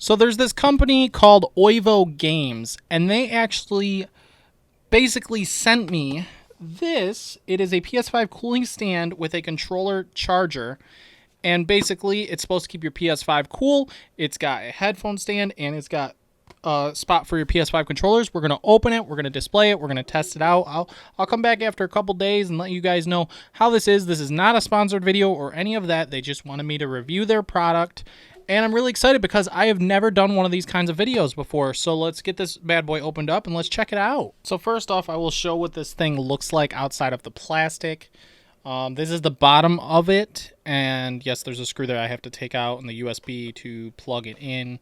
So there's this company called Oivo Games, and they actually basically sent me this. It is a PS5 cooling stand with a controller charger. And basically, it's supposed to keep your PS5 cool. It's got a headphone stand, and it's got a spot for your PS5 controllers. We're going to open it. We're going to display it. We're going to test it out. I'll come back after a couple days and let you guys know how this is. This is not a sponsored video or any of that. They just wanted me to review their product. And I'm really excited because I have never done one of these kinds of videos before. So let's get this bad boy opened up and let's check it out. So first off, I will show what this thing looks like outside of the plastic. This is the bottom of it, and yes, there's a screw there I have to take out and the USB to plug it in.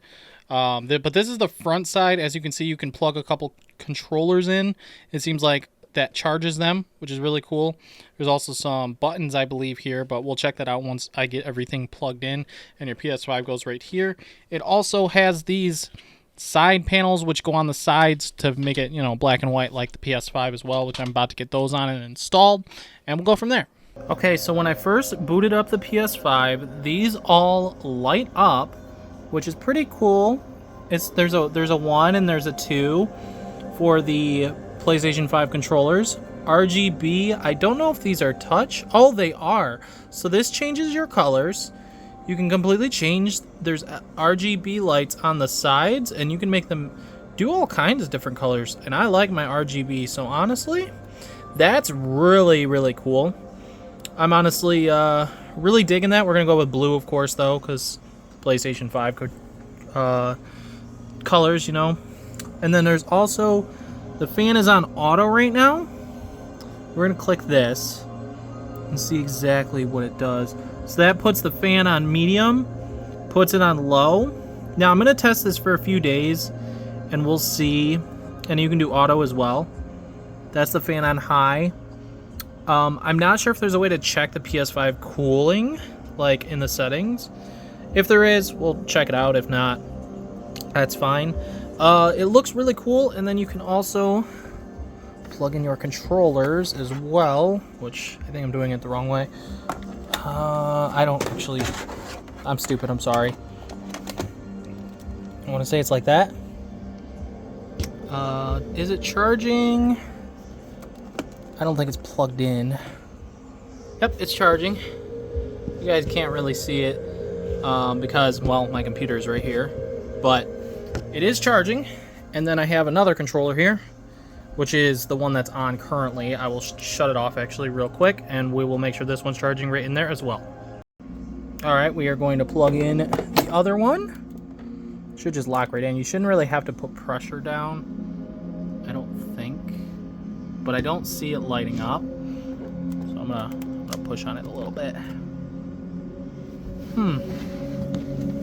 But this is the front side. As you can see, you can plug a couple controllers in. It seems like that charges them, which is really cool. There's also some buttons, I believe, here, but we'll check that out once I get everything plugged in, and your PS5 goes right here. It also has these side panels which go on the sides to make it, black and white like the PS5 as well, which I'm about to get those on and installed, and we'll go from there. Okay, so when I first booted up the PS5, these all light up, which is pretty cool. There's a 1 and there's a 2 for the PlayStation 5 controllers. RGB, I don't know if these are touch. Oh, they are. So this changes your colors. You can completely change. There's RGB lights on the sides, and you can make them do all kinds of different colors. And I like my RGB, so honestly, that's really, really cool. I'm honestly really digging that. We're going to go with blue, of course, though, because PlayStation 5 could colors, And then there's also, the fan is on auto right now. We're going to click this and see exactly what it does. So that puts the fan on medium, puts it on low. Now I'm going to test this for a few days, and we'll see. And you can do auto as well. That's the fan on high. I'm not sure if there's a way to check the PS5 cooling, like in the settings. If there is, we'll check it out. If not, that's fine. It looks really cool, and then you can also plug in your controllers as well, which I think I'm doing it the wrong way. I don't actually... I'm stupid, I'm sorry. I want to say it's like that. Is it charging? I don't think it's plugged in. Yep, it's charging. You guys can't really see it because, well, my computer's right here. But it is charging. And then I have another controller here, which is the one that's on currently. I will shut it off actually real quick, and we will make sure this one's charging right in there as well. Alright, we are going to plug in the other one. Should just lock right in. You shouldn't really have to put pressure down, I don't think. But I don't see it lighting up. So I'm gonna push on it a little bit.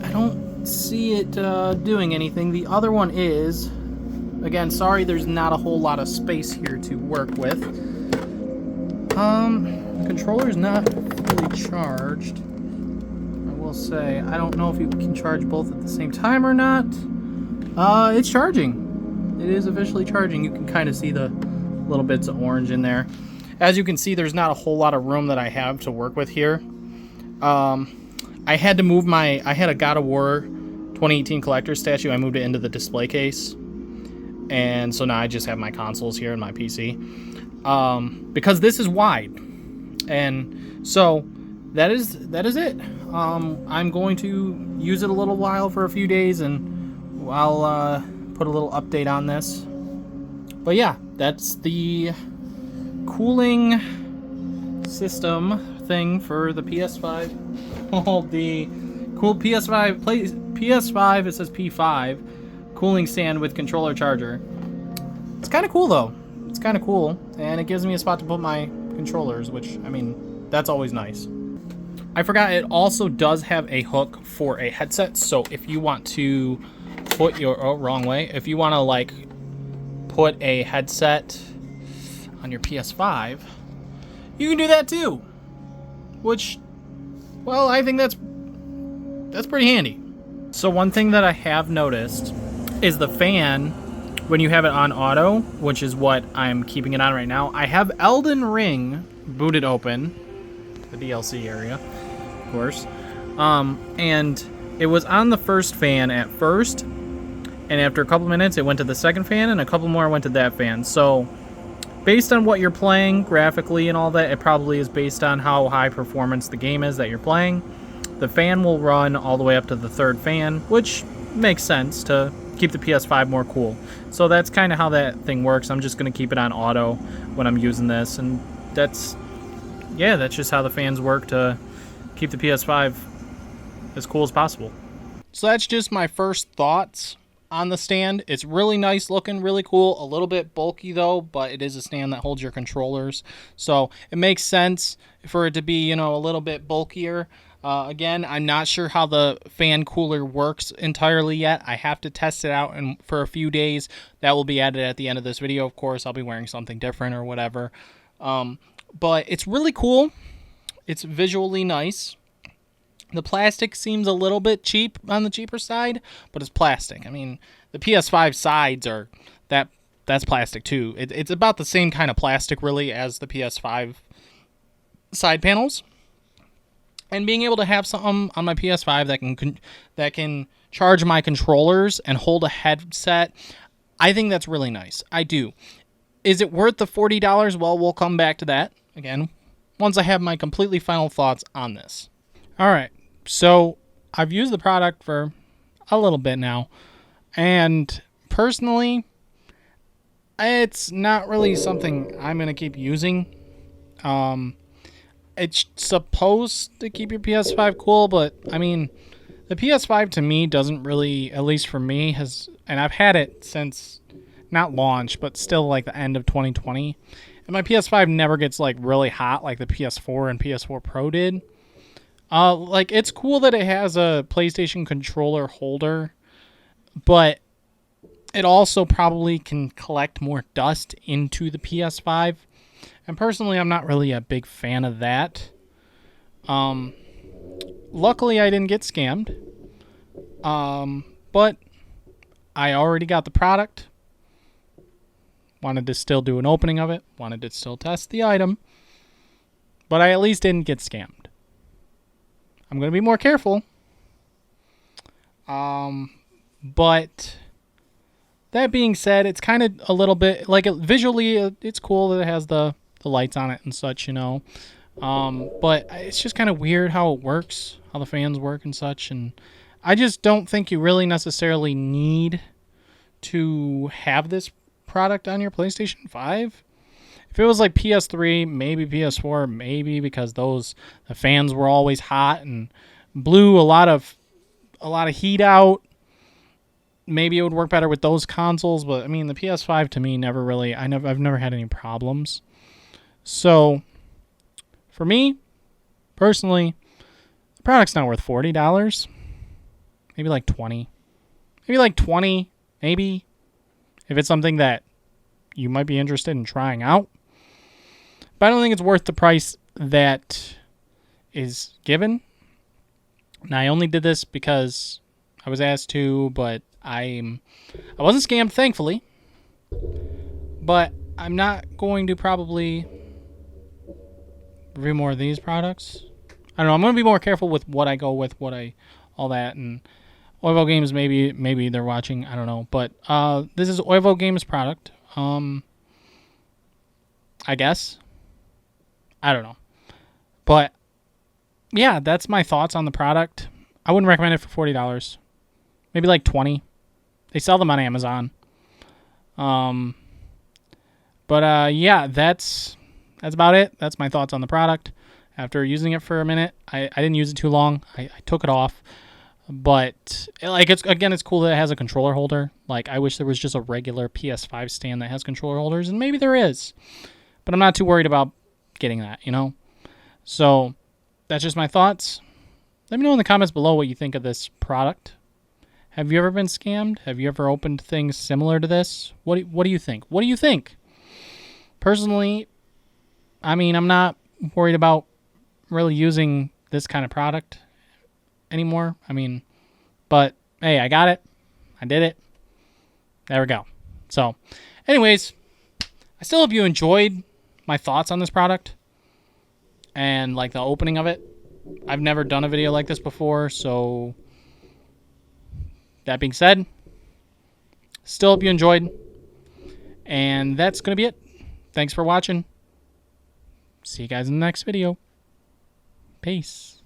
I don't see it doing anything. The other one is... Again, sorry there's not a whole lot of space here to work with. The controller's not fully charged. I will say, I don't know if you can charge both at the same time or not. It's charging. It is officially charging. You can kind of see the little bits of orange in there. As you can see, there's not a whole lot of room that I have to work with here. I had to move I had a God of War 2018 collector statue. I moved it into the display case. And so now I just have my consoles here and my PC. Because this is wide. And so that is it. I'm going to use it a little while for a few days, and I'll put a little update on this. But yeah, that's the cooling system thing for the PS5. Oh, the cool PS5, it says P5. Cooling stand with controller charger. It's kind of cool though. It's kind of cool, and it gives me a spot to put my controllers, which, I mean, that's always nice. I forgot it also does have a hook for a headset, so if you want to put your... Oh, wrong way. If you want to, like, put a headset on your PS5, you can do that too. Which, well, I think that's pretty handy. So one thing that I have noticed is the fan, when you have it on auto, which is what I'm keeping it on right now. I have Elden Ring booted open, the DLC area, of course, and it was on the first fan at first, and after a couple minutes it went to the second fan, and a couple more went to that fan. So based on what you're playing graphically and all that, it probably is based on how high performance the game is that you're playing. The fan will run all the way up to the third fan, which makes sense to keep the PS5 more cool. So that's kind of how that thing works. I'm just going to keep it on auto when I'm using this, and that's just how the fans work to keep the PS5 as cool as possible. So that's just my first thoughts on the stand. It's really nice looking, really cool, a little bit bulky though, but it is a stand that holds your controllers, so it makes sense for it to be, you know, a little bit bulkier. Again, I'm not sure how the fan cooler works entirely yet. I have to test it out, and for a few days that will be added at the end of this video. Of course, I'll be wearing something different or whatever, but it's really cool. It's visually nice. The plastic seems a little bit cheap, on the cheaper side, but it's plastic. I mean, the PS5 sides are that's plastic too. It's about the same kind of plastic really as the PS5 side panels. And being able to have something on my PS5 that can charge my controllers and hold a headset, I think that's really nice. I do. Is it worth the $40? Well, we'll come back to that again once I have my completely final thoughts on this. All right. So I've used the product for a little bit now, and personally, it's not really something I'm going to keep using. It's supposed to keep your PS5 cool, but I mean, the PS5 to me doesn't really, at least for me, and I've had it since not launch, but still like the end of 2020, and my PS5 never gets like really hot like the PS4 and PS4 Pro did. Like, it's cool that it has a PlayStation controller holder, but it also probably can collect more dust into the PS5. And personally, I'm not really a big fan of that. Luckily, I didn't get scammed. But I already got the product. Wanted to still do an opening of it. Wanted to still test the item. But I at least didn't get scammed. I'm going to be more careful. But that being said, it's kind of a little bit, like, visually, it's cool that it has the lights on it and such, you know. But it's just kind of weird how it works, how the fans work and such. And I just don't think you really necessarily need to have this product on your PlayStation 5. If it was like PS3, maybe PS4, maybe, because the fans were always hot and blew a lot of heat out. Maybe it would work better with those consoles, but I mean, the PS5 to me never really, I've never had any problems. So for me personally, the product's not worth $40. Maybe like 20. Maybe like 20, maybe, if it's something that you might be interested in trying out. But I don't think it's worth the price that is given. Now, I only did this because I was asked to, but I wasn't scammed, thankfully. But I'm not going to probably review more of these products. I don't know. I'm going to be more careful with what I go with, all that. And Oivo Games, maybe they're watching. I don't know. But this is Oivo Games product. I guess. I don't know. But yeah, that's my thoughts on the product. I wouldn't recommend it for $40. Maybe like 20. They sell them on Amazon. But yeah, that's about it. That's my thoughts on the product. After using it for a minute, I didn't use it too long. I took it off. But like, it's cool that it has a controller holder. Like, I wish there was just a regular PS5 stand that has controller holders, and maybe there is. But I'm not too worried about getting that, you know? So that's just my thoughts. Let me know in the comments below what you think of this product. Have you ever been scammed? Have you ever opened things similar to this? What do you think? What do you think? Personally, I mean, I'm not worried about really using this kind of product anymore. I mean, but hey, I got it. I did it. There we go. So, anyways, I still hope you enjoyed my thoughts on this product and like the opening of it. I've never done a video like this before, so that being said, still hope you enjoyed. And that's going to be it. Thanks for watching. See you guys in the next video. Peace.